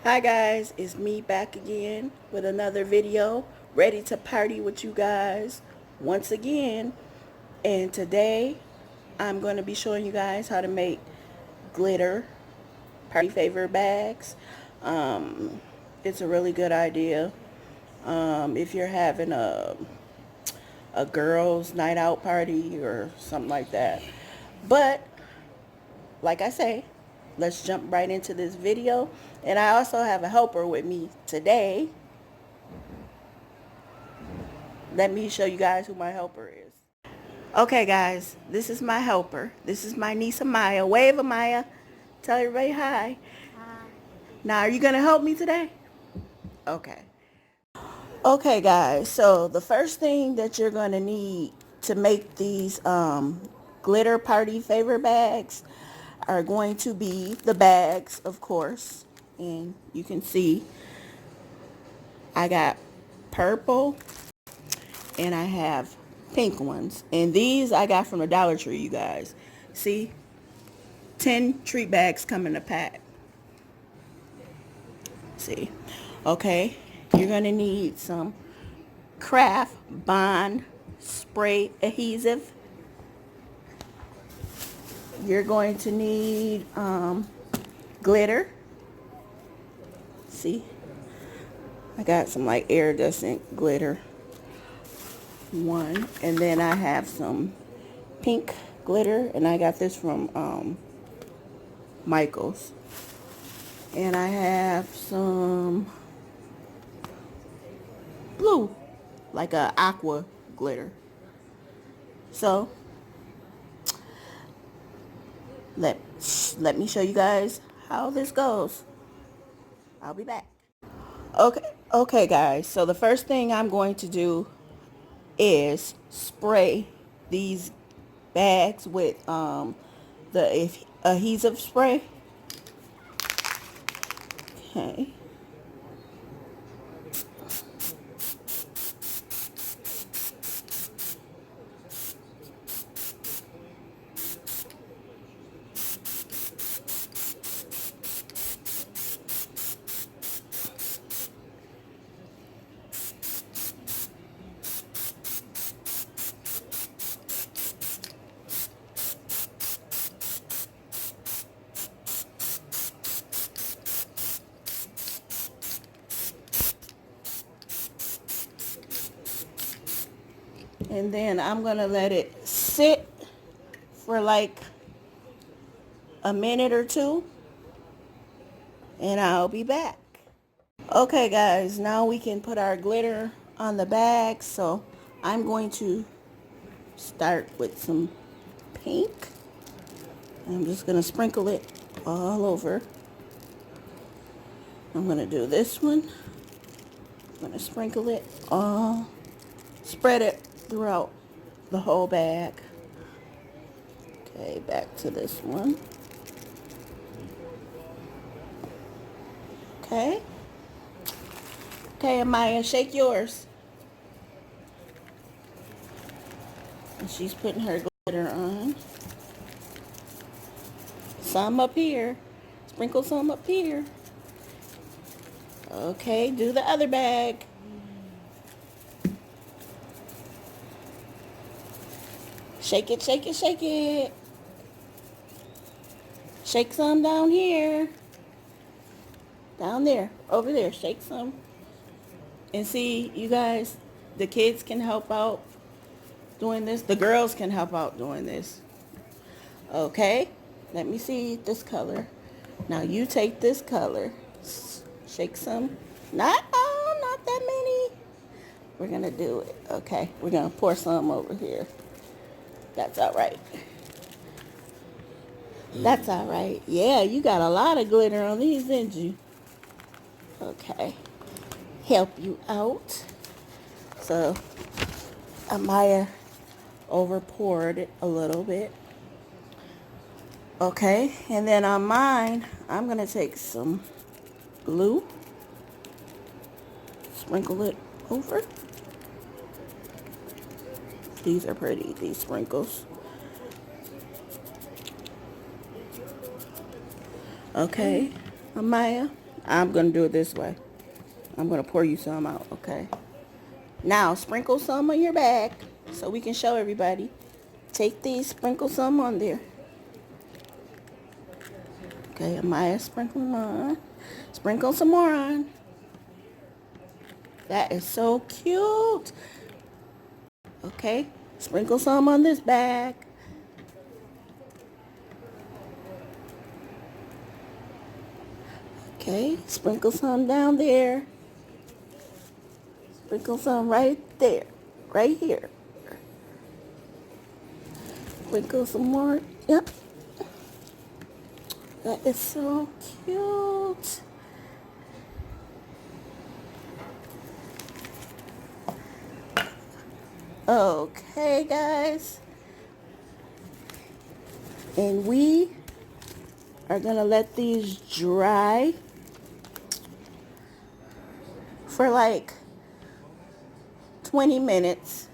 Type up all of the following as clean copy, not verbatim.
Hi guys, it's me back again with another video, ready to party with you guys once again. And today I'm going to be showing you guys how to make glitter party favor bags. It's a really good idea if you're having a girls night out party or something like that. But like I say, let's jump right into this video. And I also have a helper with me today. Let me show you guys who my helper is. Okay guys, this is my helper. This is my niece Amaya. Wave, Amaya. Tell everybody hi. Hi. Now, are you going to help me today? Okay. Okay guys, so the first thing that you're going to need to make these glitter party favor bags are going to be the bags, of course. And you can see I got purple and I have pink ones. And these I got from the Dollar Tree, you guys. See? 10 treat bags come in a pack. See? Okay. You're going to need some craft bond spray adhesive. You're going to need glitter. See? I got some like iridescent glitter. One. And then I have some pink glitter. And I got this from Michael's. And I have some blue. Like a aqua glitter. So let me show you guys how this goes. I'll be back. Okay guys, so the first thing I'm going to do is spray these bags with the adhesive spray. Okay. And then I'm going to let it sit for like a minute or two. And I'll be back. Okay guys, now we can put our glitter on the bag. So I'm going to start with some pink. I'm just going to sprinkle it all over. I'm going to do this one. I'm going to sprinkle it all, spread it throughout the whole bag. Okay, back to this one. Okay. Okay, Amaya, shake yours. And she's putting her glitter on. Some up here. Sprinkle some up here. Okay, do the other bag. Shake it, shake it, shake it. Shake some down here. Down there, over there, shake some. And see, you guys, the kids can help out doing this. The girls can help out doing this. Okay, let me see this color. Now you take this color. Shake some. Not that many. We're going to do it. Okay, we're going to pour some over here. That's all right. That's all right. Yeah, you got a lot of glitter on these, didn't you? Okay. Help you out. So, Amaya over poured it a little bit. Okay, and then on mine, I'm going to take some glue. Sprinkle it over. These are pretty, these sprinkles. Okay, Amaya, I'm going to do it this way. I'm going to pour you some out, okay? Now, sprinkle some on your bag so we can show everybody. Take these, sprinkle some on there. Okay, Amaya, sprinkle them on. Sprinkle some more on. That is so cute. Okay, sprinkle some on this bag. Okay, sprinkle some down there. Sprinkle some right there, right here. Sprinkle some more. Yep. That is so cute. Okay, guys. And we are going to let these dry for like 20 minutes.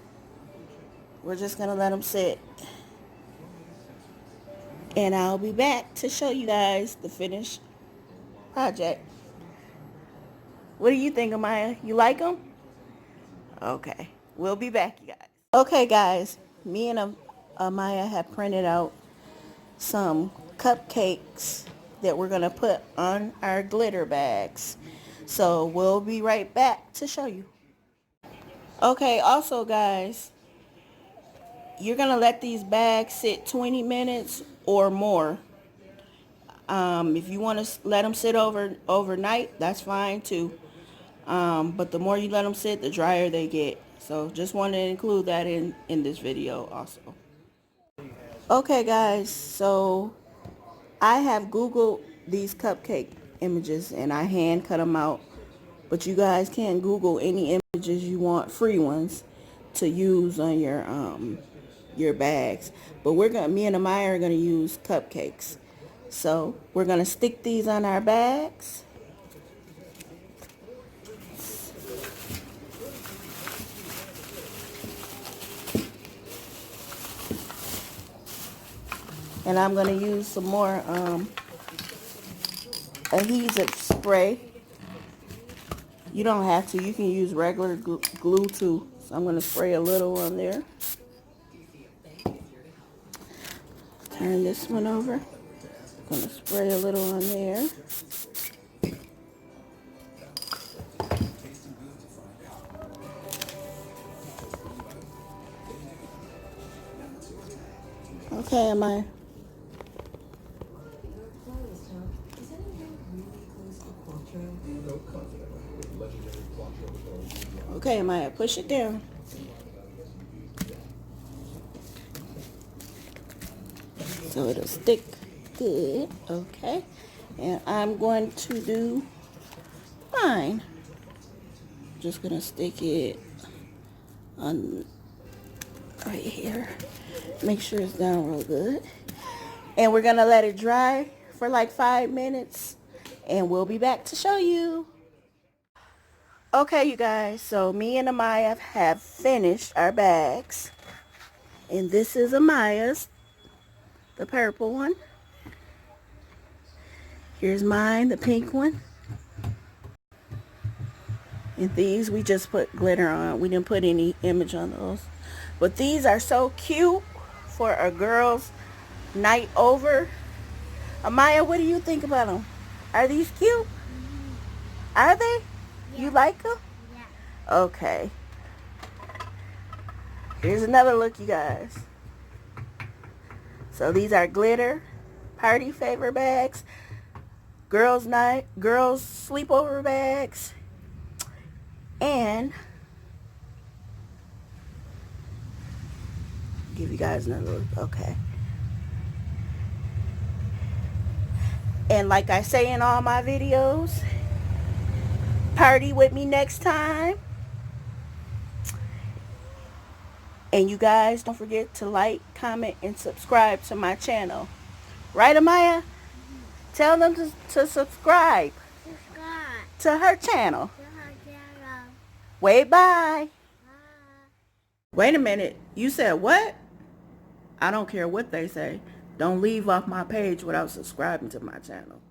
We're just going to let them sit. And I'll be back to show you guys the finished project. What do you think, Amaya? You like them? Okay. We'll be back, you guys. Okay, guys. Me and Amaya have printed out some cupcakes that we're going to put on our glitter bags. So we'll be right back to show you. Okay, also, guys, you're going to let these bags sit 20 minutes or more. If you want to let them sit overnight, that's fine too. But the more you let them sit, the drier they get. So just wanted to include that in this video also. Okay, guys, so I have Googled these cupcake images and I hand cut them out. But you guys can Google any images you want, free ones, to use on your bags. But me and Amaya are gonna use cupcakes. So we're gonna stick these on our bags. And I'm gonna use some more adhesive spray. You don't have to. You can use regular glue too. So I'm going to spray a little on there. Turn this one over. I'm going to spray a little on there. Okay, am I? Okay, Maya, push it down. So it'll stick good. Okay. And I'm going to do mine. Just gonna stick it on right here. Make sure it's down real good. And we're gonna let it dry for like 5 minutes. And we'll be back to show you. Okay, you guys, so me and Amaya have finished our bags. And this is Amaya's, the purple one. Here's mine, the pink one. And these we just put glitter on. We didn't put any image on those. But these are so cute for a girl's night over. Amaya, what do you think about them? Are these cute? Are they? You like them? Yeah. Okay. Here's another look, you guys. So these are glitter party favor bags, girls sleepover bags, and give you guys another look. Okay. And like I say in all my videos, party with me next time. And you guys don't forget to like, comment, and subscribe to my channel. Right, Amaya? Tell them to subscribe. To her channel. Wait, bye. Wait a minute. You said what? I don't care what they say. Don't leave off my page without subscribing to my channel.